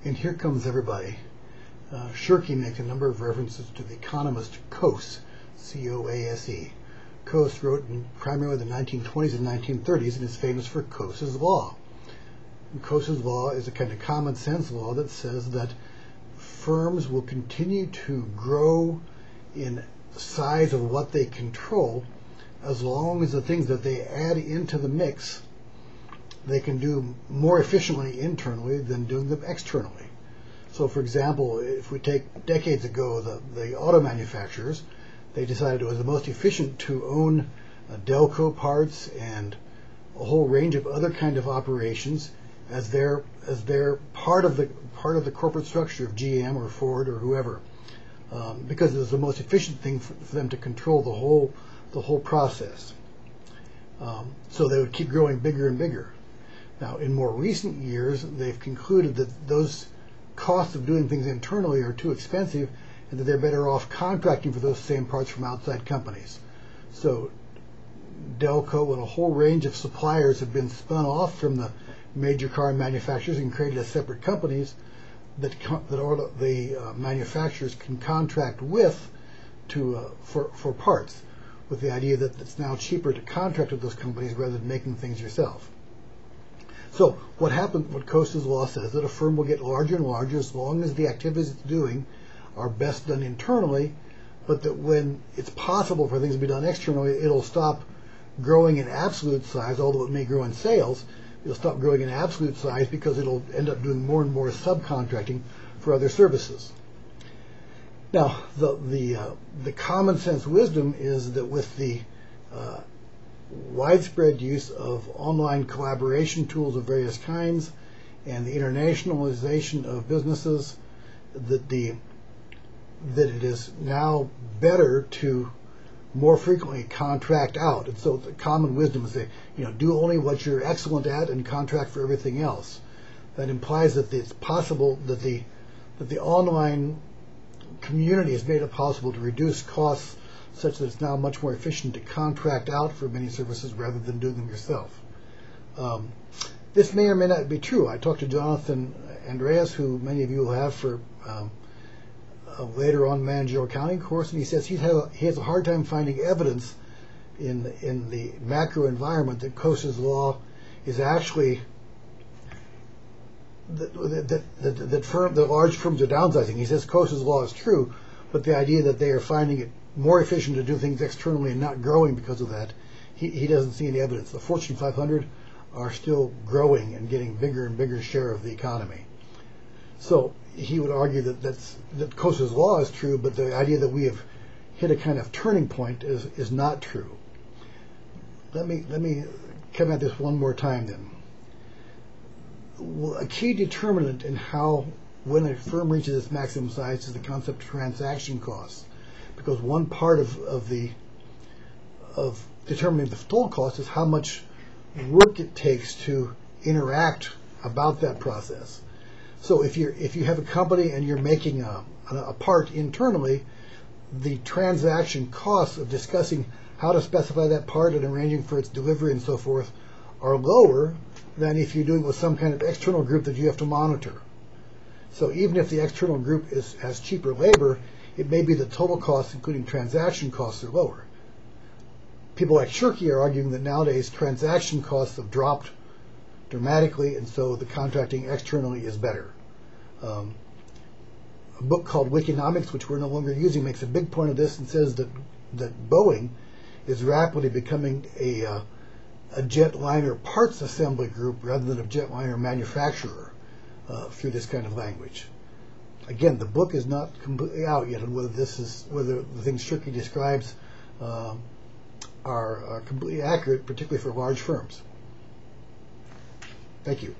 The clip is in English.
And here comes everybody. Shirky makes a number of references to the economist Coase, C-O-A-S-E. Coase wrote in primarily the 1920s and 1930s and is famous for Coases Law. And Coases Law is a kind of common sense law that says that firms will continue to grow in size of what they control as long as the things that they add into the mix they can do more efficiently internally than doing them externally. So, for example, if we take decades ago, the auto manufacturers, they decided it was the most efficient to own Delco parts and a whole range of other kind of operations as their part of the corporate structure of GM or Ford or whoever, because it was the most efficient thing for them to control the whole process. So they would keep growing bigger and bigger. Now, in more recent years, they've concluded that those costs of doing things internally are too expensive and that they're better off contracting for those same parts from outside companies. So Delco and a whole range of suppliers have been spun off from the major car manufacturers and created as separate companies that all the manufacturers can contract with for parts, with the idea that it's now cheaper to contract with those companies rather than making things yourself. So what Coases Law says, that a firm will get larger and larger as long as the activities it's doing are best done internally, but that when it's possible for things to be done externally, it'll stop growing in absolute size, although it may grow in sales. It'll stop growing in absolute size because it'll end up doing more and more subcontracting for other services. Now, the common sense wisdom is that with the widespread use of online collaboration tools of various kinds and the internationalization of businesses, that it is now better to more frequently contract out. And so the common wisdom is that, do only what you're excellent at and contract for everything else. That implies that it's possible that the online community has made it possible to reduce costs such that it's now much more efficient to contract out for many services rather than doing them yourself. This may or may not be true. I talked to Jonathan Andreas, who many of you will have for a later on managerial accounting course, and he says he has a hard time finding evidence in the macro environment that Coases Law is actually that the large firms are downsizing. He says Coases Law is true, but the idea that they are finding it more efficient to do things externally and not growing because of that, he doesn't see any evidence. The Fortune 500 are still growing and getting bigger and bigger share of the economy. So he would argue that Coases Law is true, but the idea that we have hit a kind of turning point is not true. Let me come at this one more time then. Well, a key determinant in when a firm reaches its maximum size is the concept of transaction costs, because one part of determining the total cost is how much work it takes to interact about that process. So if you have a company and you're making a part internally, the transaction costs of discussing how to specify that part and arranging for its delivery and so forth are lower than if you're doing it with some kind of external group that you have to monitor. So even if the external group has cheaper labor, it may be the total costs, including transaction costs, are lower. People like Shirky are arguing that nowadays transaction costs have dropped dramatically, and so the contracting externally is better. A book called Wikinomics, which we're no longer using, makes a big point of this and says that Boeing is rapidly becoming a jetliner parts assembly group rather than a jetliner manufacturer through this kind of language. Again, the book is not completely out yet on whether the things Shirky describes are completely accurate, particularly for large firms. Thank you.